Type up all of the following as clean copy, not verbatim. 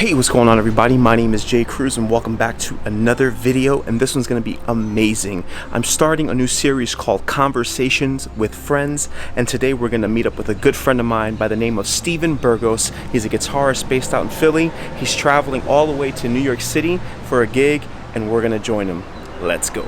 Hey, what's going on everybody? My name is Cruz and welcome back to another video, and this one's going to be amazing. I'm starting a new series called Conversations with Friends, and today we're going to meet up with a good friend of mine by the name of Steven Burgos. He's a guitarist based out in Philly. He's traveling all the way to New York City for a gig, and we're going to join him. Let's go.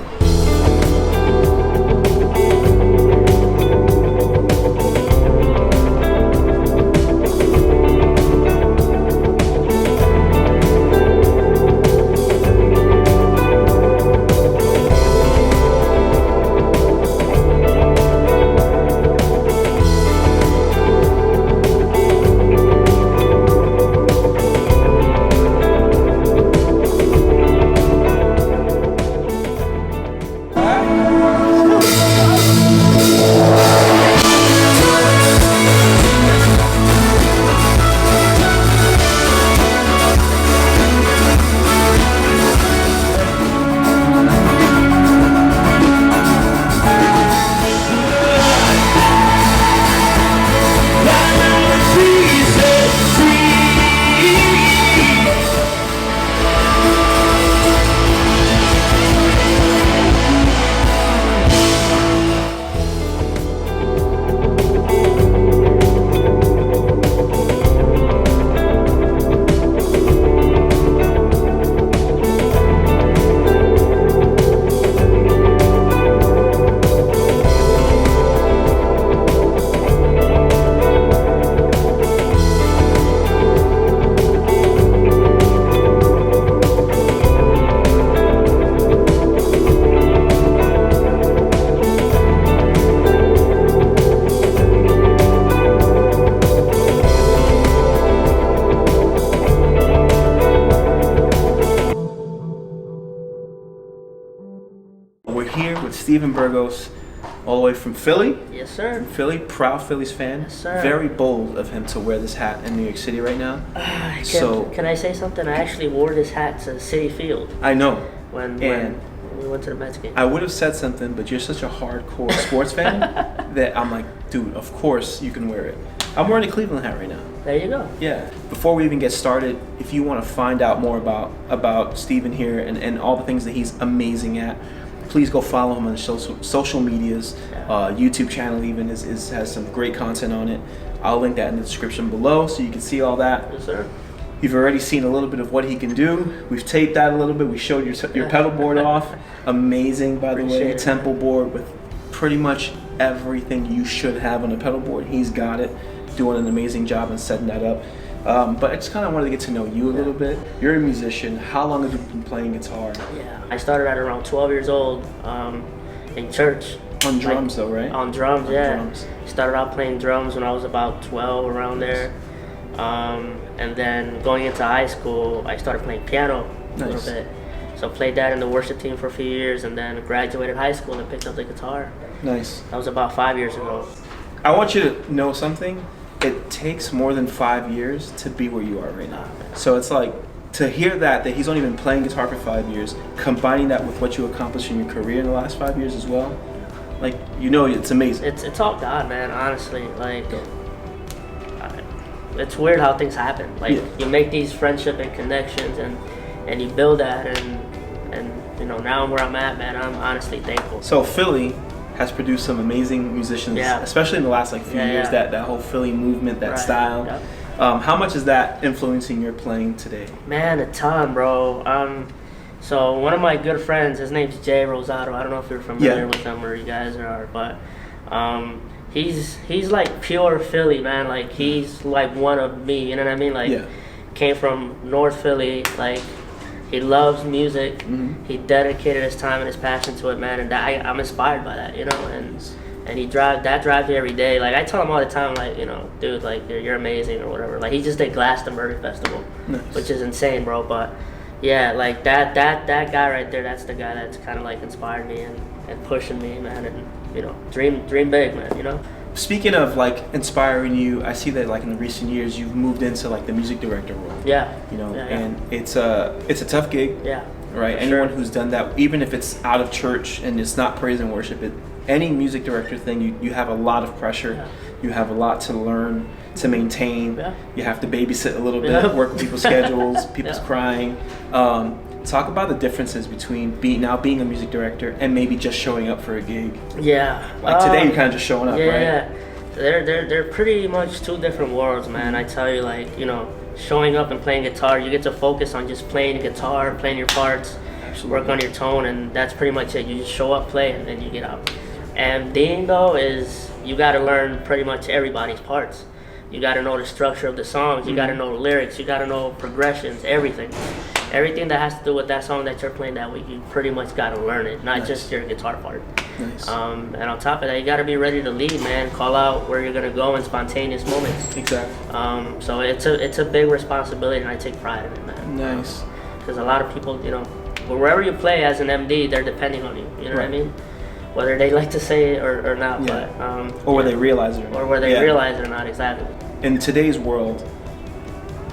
We're here with Steven Burgos, all the way from Philly. Yes, sir. From Philly, proud Phillies fan. Yes, sir. Very bold of him to wear this hat in New York City right now. Can I say something? I actually wore this hat to City Field. I know. When we went to the Mets game. I would have said something, but you're such a hardcore sports fan that I'm like, dude, of course you can wear it. I'm wearing a Cleveland hat right now. There you go. Yeah. Before we even get started, if you want to find out more about Steven here and all the things that he's amazing at, please go follow him on social medias. YouTube channel even has some great content on it. I'll link that in the description below so you can see all that. Yes, sir. You've already seen a little bit of what he can do. We've taped that a little bit. We showed your pedal board off. Amazing, by the way. Temple board with pretty much everything you should have on a pedal board. He's got it. Doing an amazing job in setting that up. But I just kind of wanted to get to know you a little bit. You're a musician. How long have you been playing guitar? Yeah, I started at around 12 years old in church. On drums though, right? On drums, yeah. Drums. Started out playing drums when I was about 12, around there. And then going into high school, I started playing piano a little bit. So played that in the worship team for a few years, and then graduated high school and picked up the guitar. Nice. That was about 5 years ago. I want you to know something. It takes more than 5 years to be where you are right now. So it's like, to hear that he's only been playing guitar for 5 years, combining that with what you accomplished in your career in the last 5 years as well, like, you know, it's amazing. It's all God, man, honestly. Like, it's weird how things happen. Like, you make these friendship and connections, and you build that, and you know, now where I'm at, man, I'm honestly thankful. So Philly has produced some amazing musicians, especially in the last few years. That whole Philly movement, that style. Yep. How much is that influencing your playing today? Man, a ton, bro. So one of my good friends, his name's Jay Rosato. I don't know if you're familiar with him or you guys are, but he's like pure Philly, man. Like, he's like one of me. You know what I mean? Like, came from North Philly. Like, he loves music. Mm-hmm. He dedicated his time and his passion to it, man. And I'm inspired by that, you know. And he drives me every day. Like, I tell him all the time, like, you know, dude, like, you're amazing or whatever. Like, he just did Glastonbury Festival, which is insane, bro. But yeah, like that guy right there, that's the guy that's kind of like inspired me and pushing me, man. And, you know, dream big, man. You know. Speaking of like inspiring you, I see that like in the recent years you've moved into like the music director role. Yeah. You know, and it's a tough gig. Yeah. Right. Anyone who's done that, even if it's out of church and it's not praise and worship, any music director thing, you have a lot of pressure. You have a lot to learn, to maintain. Yeah. You have to babysit a little bit, work with people's schedules, people's crying. Talk about the differences between being a music director and maybe just showing up for a gig. Yeah. Like today, you're kind of just showing up, right? Yeah. They're pretty much two different worlds, man. I tell you, like, you know, showing up and playing guitar, you get to focus on just playing guitar, playing your parts, work on your tone, and that's pretty much it. You just show up, play, and then you get out. And MDing, though, is you got to learn pretty much everybody's parts. You got to know the structure of the songs. You got to know the lyrics. You got to know progressions, everything. Everything that has to do with that song that you're playing that week, you pretty much got to learn it, not just your guitar part. Nice. And on top of that, you got to be ready to lead, man. Call out where you're going to go in spontaneous moments. Exactly. So it's a big responsibility, and I take pride in it, man. Nice. Because a lot of people, you know, wherever you play as an MD, they're depending on you. You know what I mean? Whether they like to say it or not, but or whether they realize it or not. Or whether they realize it or not, exactly. In today's world,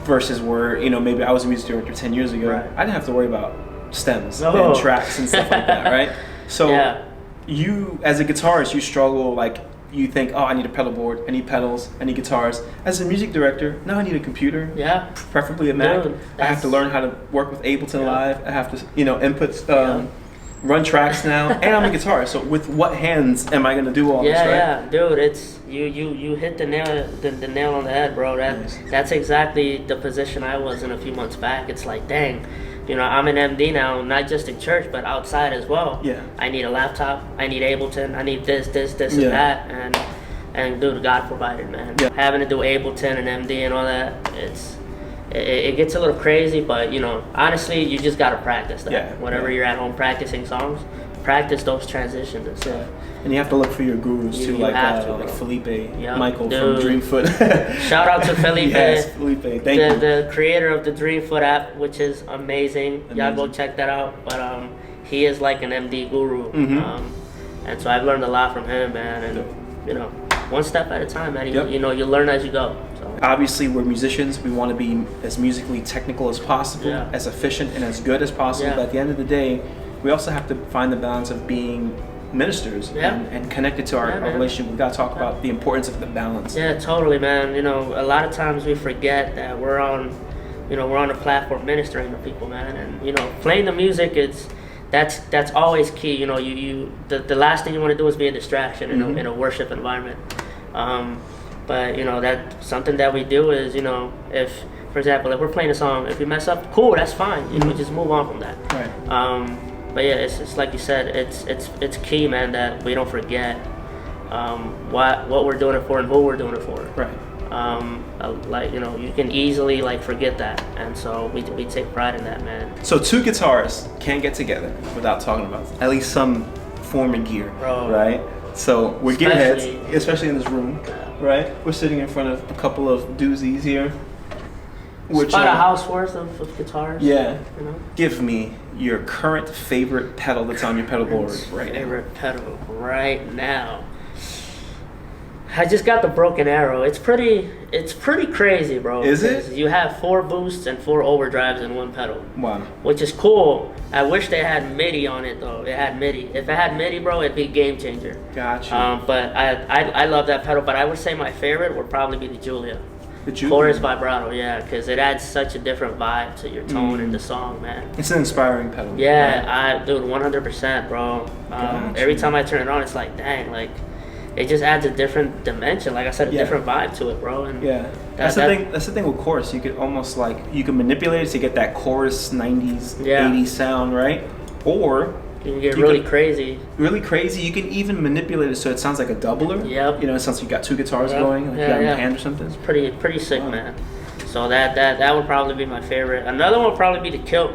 versus where, you know, maybe I was a music director 10 years ago, I didn't have to worry about stems and tracks and stuff like that, right? So you, as a guitarist, you struggle, like, you think, oh, I need a pedal board, I need pedals, I need guitars. As a music director, now I need a computer, preferably a Mac. I have to learn how to work with Ableton Live. I have to, you know, input, run tracks now, and I'm a guitarist. So with what hands am I gonna do all this, right? Yeah, dude, it's you hit the nail on the head, bro. That's exactly the position I was in a few months back. It's like, dang, you know, I'm an MD now, not just in church, but outside as well. Yeah. I need a laptop, I need Ableton, I need this, and that, and dude, God provided, man. Yeah. Having to do Ableton and MD and all that, it gets a little crazy, but, you know, honestly, you just gotta practice that. Whenever you're at home practicing songs, practice those transitions and stuff. And you have to look for your gurus too, like Felipe, Michael dude. from Dreamfoot. Shout out to Felipe. Yes, Felipe. Thank you. The creator of the Dreamfoot app, which is amazing. Y'all go check that out. But he is like an MD guru, and so I've learned a lot from him, man. And you know, one step at a time, man. You know, you learn as you go. So. Obviously, we're musicians. We want to be as musically technical as possible, as efficient and as good as possible. But at the end of the day, we also have to find the balance of being ministers and connected to our relationship. We got to talk about the importance of the balance. Yeah, totally, man. You know, a lot of times we forget that we're on a platform ministering to people, man. And you know, playing the music, that's always key. You know, the last thing you want to do is be a distraction in a worship environment. But you know, that something that we do is, you know, if, for example, if we're playing a song, if we mess up, cool, that's fine. You know, we just move on from that. Right. But yeah, it's like you said, it's key, man, that we don't forget what we're doing it for and who we're doing it for. Right. Like, you know, you can easily like forget that, and so we take pride in that, man. So two guitarists can't get together without talking about at least some form of gear, right? So we're gearheads, especially in this room, right? We're sitting in front of a couple of doozies here. Which, about a house worth of guitars. Yeah. You know? Give me your current favorite pedal that's on your pedal board right now. Favorite pedal right now. I just got the Broken Arrow. It's pretty crazy, bro. Is it? You have 4 boosts and 4 overdrives in one pedal. Wow. Which is cool. I wish they had MIDI on it though. It had MIDI. If it had MIDI, bro, it'd be game changer. Gotcha. But I love that pedal. But I would say my favorite would probably be the Julia. The Julia. Chorus vibrato, yeah, because it adds such a different vibe to your tone in the song, man. It's an inspiring pedal. Yeah, right? Dude, 100%, bro. Every time I turn it on, it's like, dang, like, it just adds a different dimension. Like I said, a different vibe to it, bro. And that's the thing. That's the thing with chorus. You could almost like you can manipulate it to get that chorus 90s, 80s sound, right? Or you can get really crazy. Really crazy. You can even manipulate it so it sounds like a doubler. Yep. You know, it sounds like you got 2 guitars going, like you got in your hand or something. It's pretty sick, man. So that would probably be my favorite. Another one would probably be the Kilt.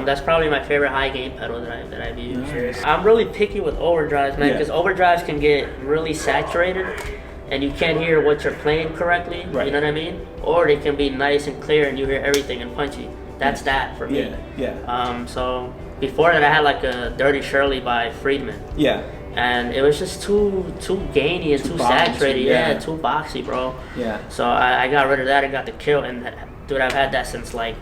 That's probably my favorite high gain pedal that I've used. Nice. I'm really picky with overdrives, man, because overdrives can get really saturated and you can't hear what you're playing correctly. Right. You know what I mean? Or they can be nice and clear and you hear everything and punchy. That's that for me. Yeah. So before that, I had like a Dirty Shirley by Friedman. Yeah. And it was just too gainy and too saturated. Yeah, too boxy, bro. Yeah. So I got rid of that and got the Kilt, and dude, I've had that since like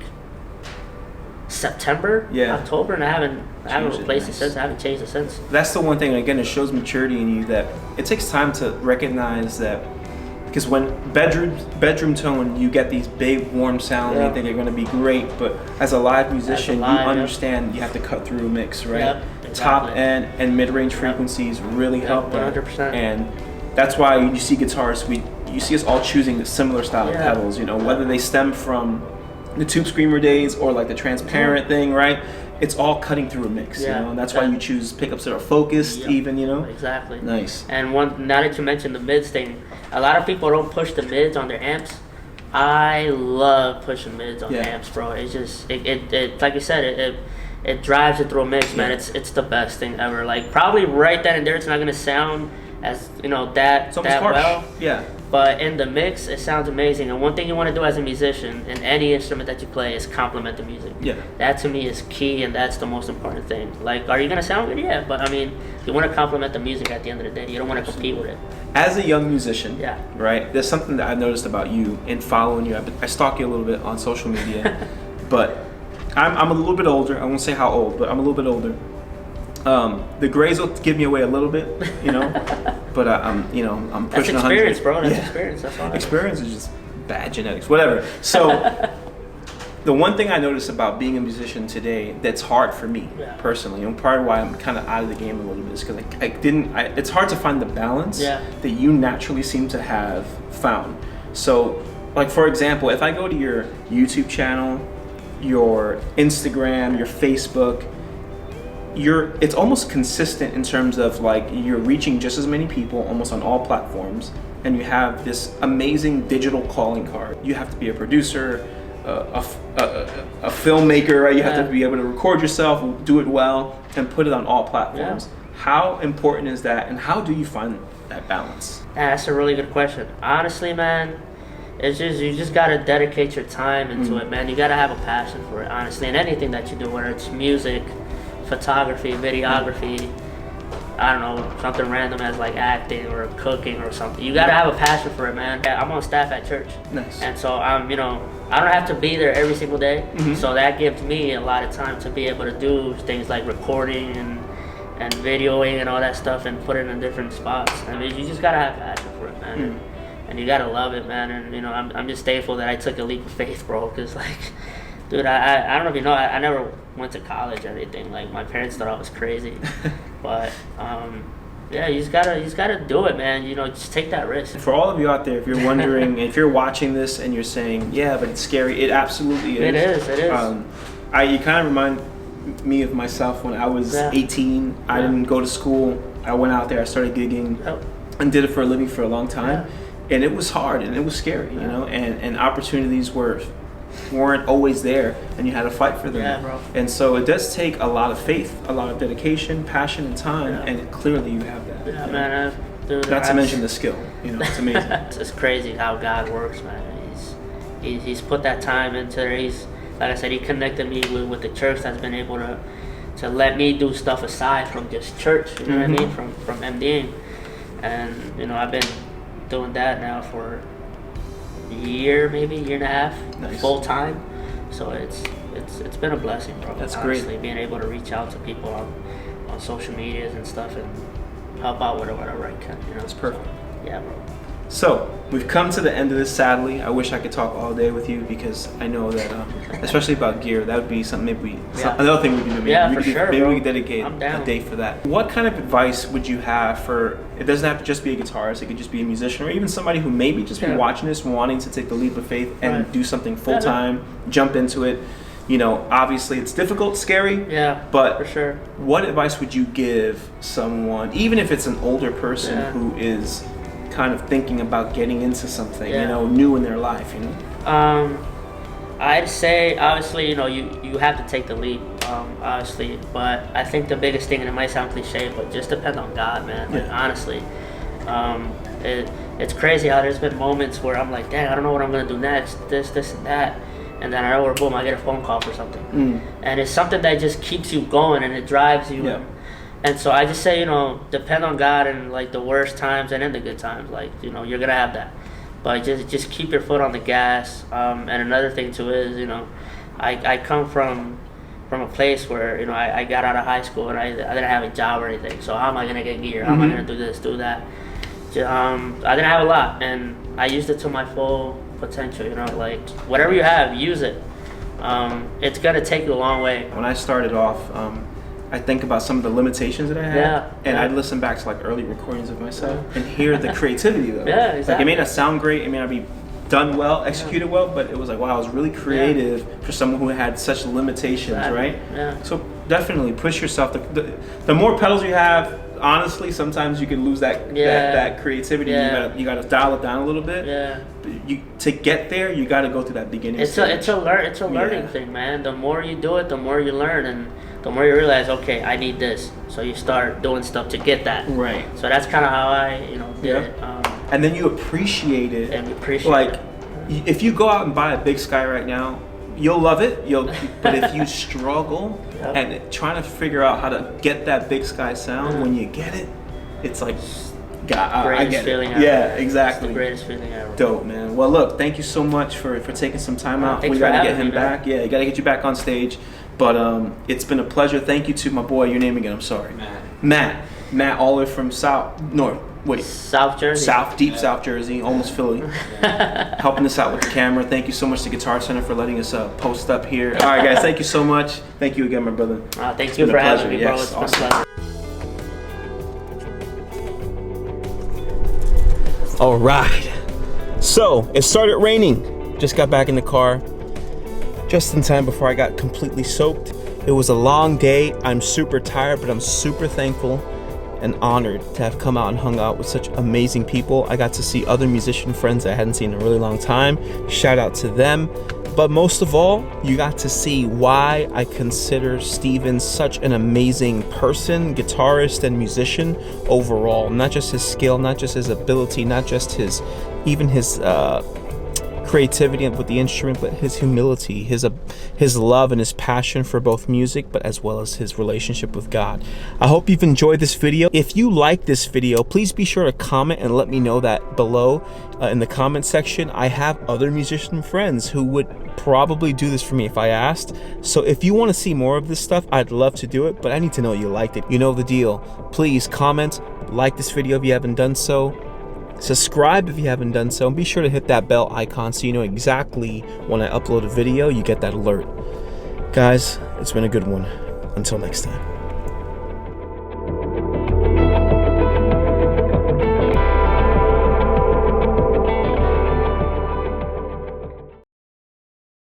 September, October, and I haven't replaced it since. I haven't changed it since. That's the one thing. Again, it shows maturity in you that it takes time to recognize that because when bedroom tone, you get these big warm sounds, you think they're going to be great, but as a live musician, you understand you have to cut through a mix, right? Yep, exactly. Top end and mid-range frequencies really help that. 100%. And that's why you see guitarists, you see us all choosing a similar style of pedals, you know, whether they stem from the Tube Screamer days or like the transparent thing, right? It's all cutting through a mix, you know, and that's why you choose pickups that are focused, even, you know. Exactly. Nice. And now that you mentioned the mids thing, a lot of people don't push the mids on their amps. I love pushing mids on amps, bro. It's just it like you said, it drives it through a mix, man. It's the best thing ever. Like probably right then and there, it's not gonna sound as that well. Yeah. But in the mix, it sounds amazing. And one thing you want to do as a musician in any instrument that you play is complement the music. Yeah. That to me is key, and that's the most important thing. Like, are you gonna sound good? Yeah. But I mean, you want to complement the music at the end of the day. You don't want to compete with it. As a young musician, right? There's something that I've noticed about you in following you. I stalk you a little bit on social media, but I'm a little bit older. I won't say how old, but I'm a little bit older. The grays will give me away a little bit, you know, but I'm pushing 100. That's experience, bro. That's experience. That's all. Experience is just bad genetics, whatever. So the one thing I noticed about being a musician today that's hard for me personally, and part of why I'm kind of out of the game a little bit is because it's hard to find the balance that you naturally seem to have found. So, like for example, if I go to your YouTube channel, your Instagram, your Facebook, it's almost consistent in terms of like you're reaching just as many people almost on all platforms, and you have this amazing digital calling card. You have to be a producer, a filmmaker, right? You have to be able to record yourself, do it well, and put it on all platforms. How important is that, and how do you find that balance? That's a really good question. Honestly, man, it's just you just gotta dedicate your time into it, man. You gotta have a passion for it, honestly, and anything that you do, whether it's music, photography, videography, I don't know, something random as like acting or cooking or something. You gotta have a passion for it, man. I'm on staff at church. Nice. And so I don't have to be there every single day. So that gives me a lot of time to be able to do things like recording and videoing and all that stuff and put it in different spots. I mean, you just gotta have passion for it, man. And you gotta love it, man. And I'm just thankful that I took a leap of faith, bro, because like, dude, I don't know if you know, I never went to college or anything. Like, my parents thought I was crazy. But, yeah, you just gotta do it, man. Just take that risk. For all of you out there, if you're wondering, if you're watching this and you're saying, yeah, but it's scary, it absolutely is. It is. You kind of remind me of myself when I was 18. I didn't go to school. I went out there, I started gigging and did it for a living for a long time. And it was hard and it was scary, and opportunities weren't always there, and you had to fight for them. Yeah, bro. And so it does take a lot of faith, a lot of dedication, passion, and time, and clearly you have that. Yeah, man. Dude, not to mention the skill. It's amazing. It's crazy how God works, man. He's put that time into there. He's, like I said, he connected me with the church that's been able to let me do stuff aside from just church. You know what I mean? From MDing, and I've been doing that now for year and a half, full time. So it's been a blessing, bro. That's honestly, great. Being able to reach out to people on social medias and stuff and help out whatever I can. That's perfect. So, yeah, bro. So we've come to the end of this. Sadly, I wish I could talk all day with you because I know that, especially about gear, that would be something. Another thing we can do. Maybe we could dedicate a day for that. What kind of advice would you have for? It doesn't have to just be a guitarist. It could just be a musician, or even somebody who maybe just be watching this, wanting to take the leap of faith and do something full time, jump into it. Obviously it's difficult, scary. Yeah, but for sure. What advice would you give someone, even if it's an older person who is kind of thinking about getting into something, new in their life, I'd say, obviously, you have to take the leap, obviously, but I think the biggest thing, and it might sound cliche, but just depend on God, man. Like, honestly, it's crazy how there's been moments where I'm like, dang, I don't know what I'm gonna do next, this and that, and then boom, I get a phone call for something, and it's something that just keeps you going and it drives you. And so I just say, depend on God in like the worst times and in the good times. Like, you're gonna have that, but just keep your foot on the gas. And another thing too is, I come from a place where I got out of high school and I didn't have a job or anything. So how am I gonna get gear? How am I gonna do this, do that? I didn't have a lot, and I used it to my full potential. You know, like whatever you have, use it. It's gonna take you a long way. When I started off, I think about some of the limitations that I had, and I'd listen back to like early recordings of myself and hear the creativity though. Yeah, exactly. Like it may not sound great, it may not be done well, executed well, but it was like, wow, I was really creative for someone who had such limitations, right? Yeah. So definitely push yourself. The more pedals you have, honestly, sometimes you can lose that that creativity. You gotta dial it down a little bit. Yeah. To get there, you gotta go through that beginning. It's a learning thing, man. The more you do it, the more you learn, and the more you realize, okay, I need this. So you start doing stuff to get that. Right. So that's kind of how I, did it. And then you appreciate it. And appreciate like, it. if you go out and buy a Big Sky right now, you'll love it. But if you struggle and trying to figure out how to get that Big Sky sound, when you get it, it's like, I get feeling it. ever. Yeah, exactly. It's the greatest feeling ever. Dope, man. Well, look, thank you so much for taking some time out. Thanks We got for to get having him me, man. back. Yeah, you got to get you back on stage. But it's been a pleasure. Thank you to my boy. Your name again? I'm sorry. Matt, all the way from South Jersey. South Jersey, almost Philly. Helping us out with the camera. Thank you so much to Guitar Center for letting us post up here. All right, guys. Thank you so much. Thank you again, my brother. Thank you for having me, bro. Yes, It's been awesome. a pleasure. All right. So it started raining. Just got back in the car. Just in time before I got completely soaked. It was a long day. I'm super tired, but I'm super thankful and honored to have come out and hung out with such amazing people. I got to see other musician friends I hadn't seen in a really long time. Shout out to them. But most of all, you got to see why I consider Steven such an amazing person, guitarist, and musician overall. Not just his skill, not just his ability, not just his creativity with the instrument, but his humility, his love and his passion for both music, but as well as his relationship with God. I hope you've enjoyed this video. If you like this video, please be sure to comment and let me know that below in the comment section. I have other musician friends who would probably do this for me if I asked. So if you want to see more of this stuff, I'd love to do it, but I need to know you liked it. You know the deal. Please comment, like this video if you haven't done so. Subscribe if you haven't done so, and be sure to hit that bell icon so you know exactly when I upload a video, you get that alert. Guys, it's been a good one. Until next time.